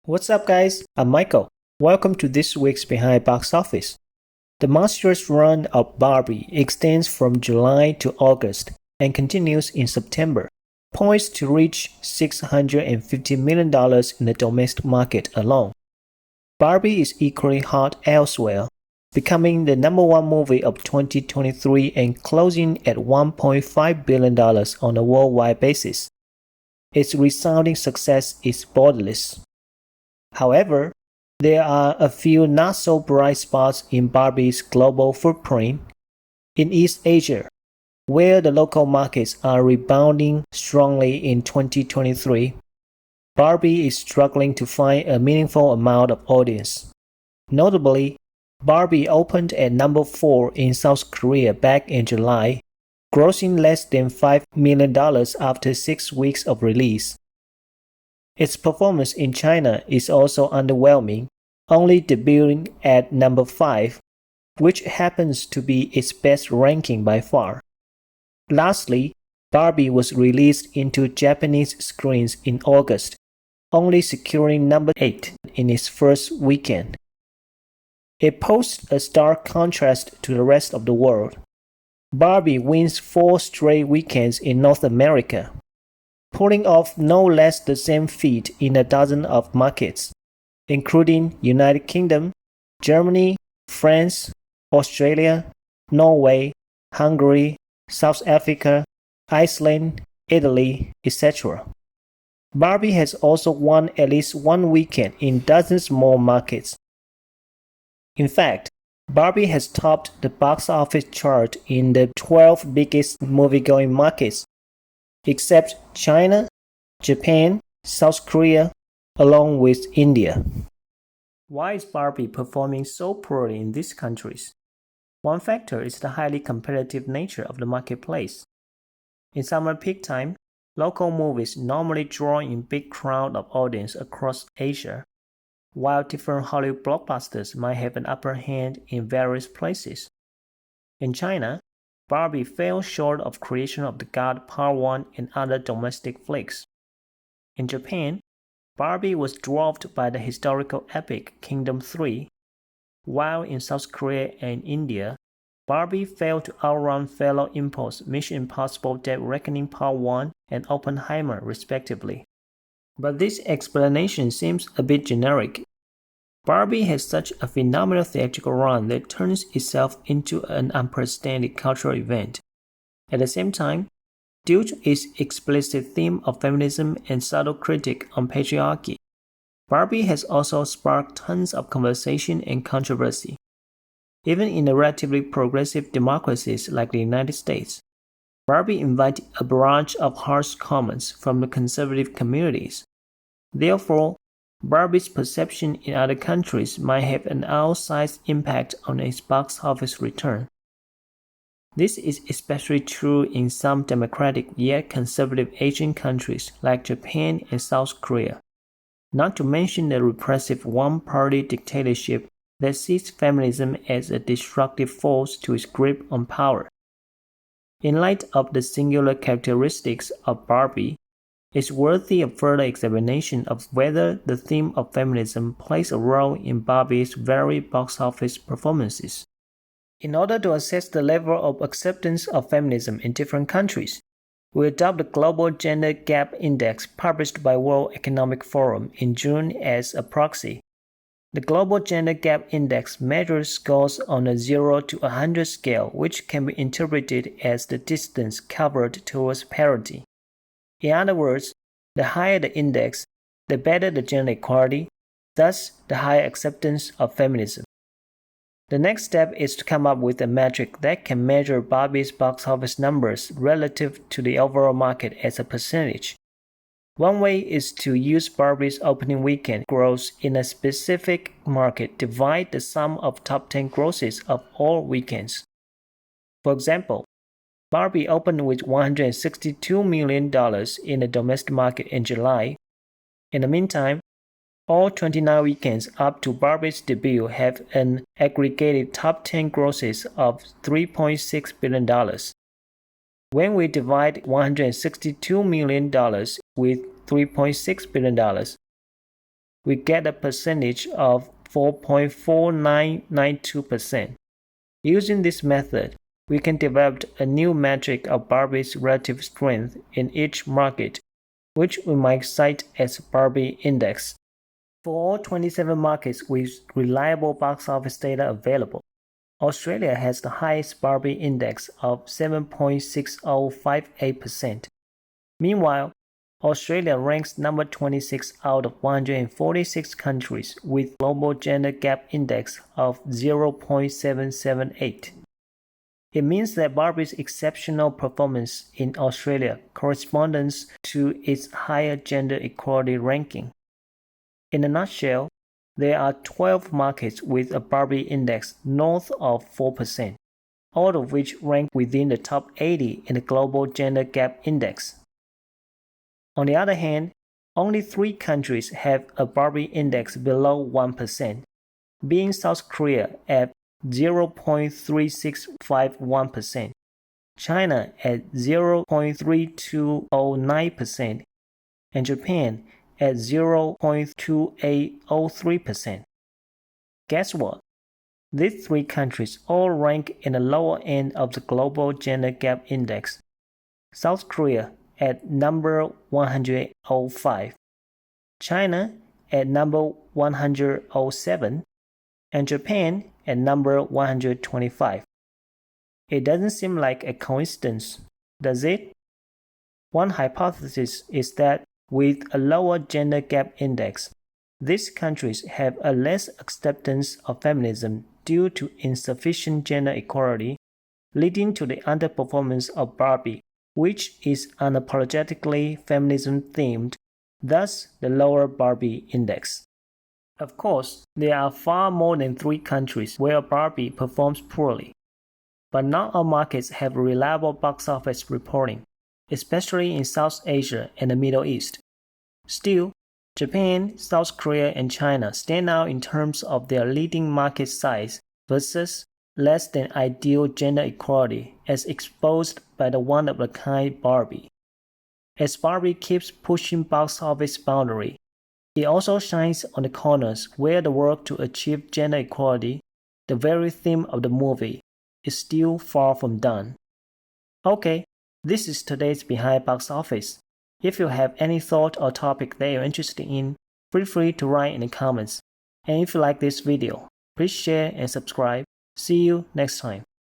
What's up, guys? I'm Michael. Welcome to this week's Behind Box Office. The monstrous run of Barbie extends from July to August and continues in September, poised to reach $650 million in the domestic market alone. Barbie is equally hot elsewhere, becoming the #1 movie of 2023 and closing at $1.5 billion on a worldwide basis. Its resounding success is borderless. However, there are a few not-so-bright spots in Barbie's global footprint. In East Asia, where the local markets are rebounding strongly in 2023, Barbie is struggling to find a meaningful amount of audience. Notably, Barbie opened at number 4 in South Korea back in July, grossing less than $5 million after 6 weeks of release. Its performance in China is also underwhelming, only debuting at number 5, which happens to be its best ranking by far. Lastly, Barbie was released into Japanese screens in August, only securing number 8 in its first weekend. It poses a stark contrast to the rest of the world. Barbie wins 4 straight weekends in North America, pulling off no less the same feat in a dozen of markets, including United Kingdom, Germany, France, Australia, Norway, Hungary, South Africa, Iceland, Italy, etc. Barbie has also won at least one weekend in dozens more markets. In fact, Barbie has topped the box office chart in the 12 biggest movie-going markets, except China, Japan, South Korea, along with India. Why is Barbie performing so poorly in these countries? One factor is the highly competitive nature of the marketplace. In summer peak time, local movies normally draw in big crowds of audience across Asia, while different Hollywood blockbusters might have an upper hand in various places. In China, Barbie fell short of creation of The God Part 1 and other domestic flicks. In Japan, Barbie was dwarfed by the historical epic Kingdom 3, while in South Korea and India, Barbie failed to outrun fellow impulse Mission Impossible Dead Reckoning Part 1 and Oppenheimer respectively. But this explanation seems a bit generic. Barbie has such a phenomenal theatrical run that turns itself into an unprecedented cultural event. At the same time, due to its explicit theme of feminism and subtle critique on patriarchy, Barbie has also sparked tons of conversation and controversy. Even in the relatively progressive democracies like the United States, Barbie invited a barrage of harsh comments from the conservative communities. Therefore, Barbie's perception in other countries might have an outsized impact on its box office return. This is especially true in some democratic yet conservative Asian countries like Japan and South Korea, not to mention the repressive one-party dictatorship that sees feminism as a destructive force to its grip on power. In light of the singular characteristics of Barbie, it's worthy of further examination of whether the theme of feminism plays a role in Barbie's very box office performances. In order to assess the level of acceptance of feminism in different countries, we adopt the Global Gender Gap Index published by World Economic Forum in June as a proxy. The Global Gender Gap Index measures scores on a 0 to 100 scale, which can be interpreted as the distance covered towards parity. In other words, the higher the index, the better the gender equality, thus the higher acceptance of feminism. The next step is to come up with a metric that can measure Barbie's box office numbers relative to the overall market as a percentage. One way is to use Barbie's opening weekend gross in a specific market, divide the sum of top 10 grosses of all weekends. For example, Barbie opened with $162 million in the domestic market in July. In the meantime, all 29 weekends up to Barbie's debut have an aggregated top 10 grosses of $3.6 billion. When we divide $162 million with $3.6 billion, we get a percentage of 4.4992%. Using this method, we can develop a new metric of Barbie's relative strength in each market, which we might cite as Barbie Index. For all 27 markets with reliable box office data available, Australia has the highest Barbie Index of 7.6058%. Meanwhile, Australia ranks number 26 out of 146 countries with global gender gap index of 0.778. It means that Barbie's exceptional performance in Australia corresponds to its higher gender equality ranking. In a nutshell, there are 12 markets with a Barbie index north of 4%, all of which rank within the top 80 in the global gender gap index. On the other hand, only 3 countries have a Barbie index below 1%, being South Korea at 0.3651%, China at 0.3209%, and Japan at 0.2803%. Guess what? These 3 countries all rank in the lower end of the global gender gap index. South Korea at number 105, China at number 107, and Japan at number 125. It doesn't seem like a coincidence, does it? One hypothesis is that with a lower gender gap index, these countries have a less acceptance of feminism due to insufficient gender equality, leading to the underperformance of Barbie, which is unapologetically feminism-themed, thus the lower Barbie index. Of course, there are far more than 3 countries where Barbie performs poorly, but not all markets have reliable box office reporting, especially in South Asia and the Middle East. Still, Japan, South Korea, and China stand out in terms of their leading market size versus less than ideal gender equality as exposed by the one-of-a-kind Barbie. As Barbie keeps pushing box office boundary, it also shines on the corners where the work to achieve gender equality, the very theme of the movie, is still far from done. Okay, this is today's Behind Box Office. If you have any thought or topic that you're interested in, feel free to write in the comments. And if you like this video, please share and subscribe. See you next time.